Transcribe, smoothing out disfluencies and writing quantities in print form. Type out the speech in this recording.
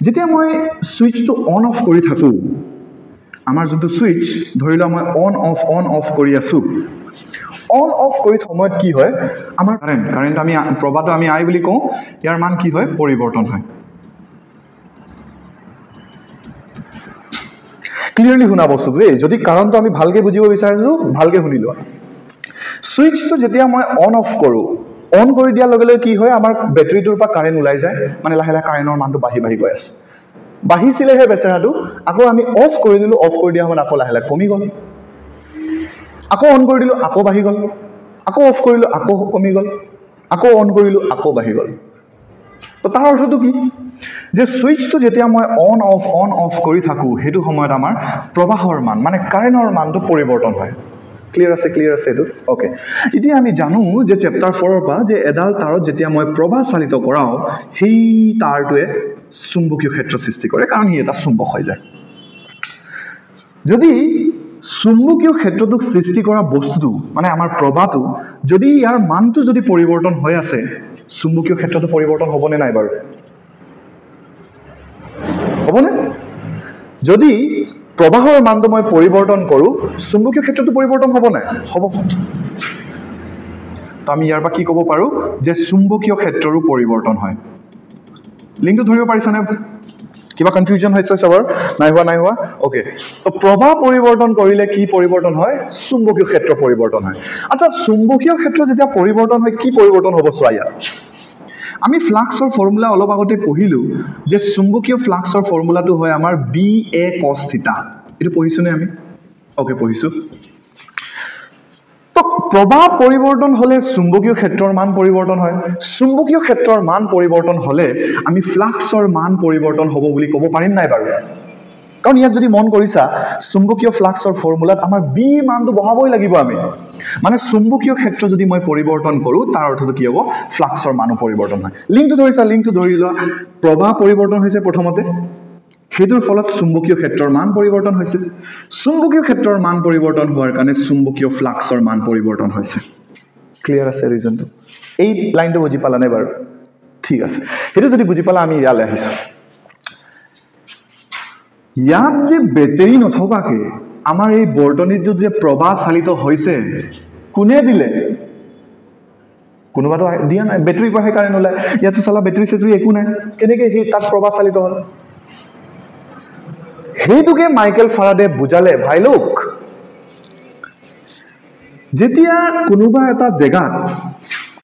যেতিয়া মই সুইচটো on of কৰি থাকো আমাৰ যোনটো সুইচ ধৰিলা মই অন অফ কৰি আছো অন অফ কৰি সময়ত কি হয় আমাৰ কাৰেন্ট আমি প্ৰবাহটো আমি আই বুলি কওঁ ইয়াৰ মান কি হয় পৰিৱৰ্তন হয় ক্লিয়াৰলি শুনা বস্তু দেই যদি কাৰণটো আমি ভালকে বুজিব বিচাৰিছো ভালকে শুনি লোৱা সুইচটো যেতিয়া মই অন অফ কৰো অন কৰি দিয়াৰ লগে লগে কি হয় আমাৰ বেটাৰিটোৰ পৰা কাৰেন্ট ওলাই যায় মানে লাহে লাহে কাৰেন্টৰ মানটো বাঢ়ি গৈ আছে বাঢ়িছিলেহে বেচাৰাটো আকৌ আমি অফ কৰি দিলো অফ কৰি দিয়া সময়ত আকৌ লাহে লাহে কমি গ'ল আকৌ অন কৰি দিলো আকৌ বাঢ়ি গ'ল আকৌ অফ কৰিলো আকৌ কমি গ'ল আকৌ অন কৰিলো আকৌ বাঢ়ি গ'ল তো তাৰ অৰ্থটো কি যে সুইচটো যেতিয়া মই অন অফ কৰি থাকো হেতু সময়ত আমাৰ প্ৰবাহৰ মান মানে কাৰেন্টৰ মানটো পৰিৱৰ্তন হয় ক্লিয়াৰ আছে এটো ওকে এতিয়া আমি জানো যে চ্যাপ্টাৰ 4 ৰ পৰা যে এডাল তাৰত যেতিয়া মই প্ৰবাহ চালিত কৰাও সেই তাৰটোৱে চুম্বকীয় ক্ষেত্ৰ সৃষ্টি কৰে কাৰণ ই এটা চুম্বক হৈ যায় যদি চুম্বকীয় ক্ষেত্ৰটোক সৃষ্টি কৰা বস্তুটো মানে আমাৰ প্ৰবাহটো যদি ইয়াৰ মানটো যদি পৰিৱৰ্তন হৈ আছে চুম্বকীয় ক্ষেত্ৰটো পৰিৱৰ্তন হ'বনে নাই বাৰু হ'বনে যদি প্ৰবাহৰ মানটো মই পৰিৱৰ্তন কৰো চুম্বকীয় ক্ষেত্ৰটো পৰিৱৰ্তন হ'ব নাই হ'ব তো আমি ইয়াৰ পৰা কি ক'ব পাৰো যে চুম্বকীয় ক্ষেত্ৰৰো পৰিৱৰ্তন হয় লিংকটো ধৰিব পাৰিছানে কিবা কনফিউজন হৈছে সবৰ নাই হোৱা ওকে তো প্ৰবাহ পৰিৱৰ্তন কৰিলে কি পৰিৱৰ্তন হয় চুম্বকীয় ক্ষেত্ৰ পৰিৱৰ্তন হয় আচ্ছা চুম্বকীয় ক্ষেত্ৰ যেতিয়া পৰিৱৰ্তন হয় কি পৰিৱৰ্তন হ'ব চোৱা ইয়াত আমি ফ্লাক্সৰ ফৰ্মুলা অলপ আগতে পঢ়িলো যে চুম্বকীয় ফ্লাক্সৰ ফৰ্মুলাটো হয় আমাৰ BA cos θ এটো পঢ়িছোনে আমি ওকে পঢ়িছো তো প্ৰবাহ পৰিৱৰ্তন হলে চুম্বকীয় ক্ষেত্ৰৰ মান পৰিৱৰ্তন হয় চুম্বকীয় ক্ষেত্ৰৰ মান পৰিৱৰ্তন হলে আমি ফ্লাক্সৰ মান পৰিৱৰ্তন হ'ব বুলি ক'ব পাৰিম নাই বাৰু কাৰণ ইয়াত যদি মন কৰিছা চুম্বকীয় ফ্লাক্সৰ ফৰ্মুলাত আমাৰ B মানটো বহাবই লাগিব আমি মানে চুম্বকীয় ক্ষেত্ৰ যদি মই পৰিৱৰ্তন কৰো তাৰ অৰ্থটো কি হ'ব ফ্লাক্সৰ মানো পৰিৱৰ্তন হয় লিংকটো ধৰি লোৱা প্ৰবাহ পৰিৱৰ্তন হৈছে প্ৰথমতে হেতুৰ ফলত চুম্বকীয় ক্ষেত্ৰৰ মান পৰিৱৰ্তন হৈছে চুম্বকীয় ক্ষেত্ৰৰ মান পৰিৱৰ্তন হোৱাৰ কাৰণে চুম্বকীয় ফ্লাক্সৰ মান পৰিৱৰ্তন হৈছে ক্লিয়াৰ আছে ৰিজনটো এই লাইনটো বুজি পালা নে বাৰু ঠিক আছে হেতু যদি বুজি পালা আমি ইয়ালে আহিছো ইয়াত যে বেটাৰি নথকাকে আমাৰ এই বৰ্তনীটো যে প্ৰবাহ চালিত হৈছে কোনে দিলে কোনোবাটো দিয়া নাই বেটাৰি পৰা কাৰেন্ট ওলাই ইয়াতো চালা বেটাৰি সেটাৰি একো নাই কেনেকে হে তাত প্ৰবাহ চালিত হ'ল হেতুকে মাইকেল ফাৰাডে বুজালে ভাই লোক যেতিয়া কোনোবা এটা জায়গাত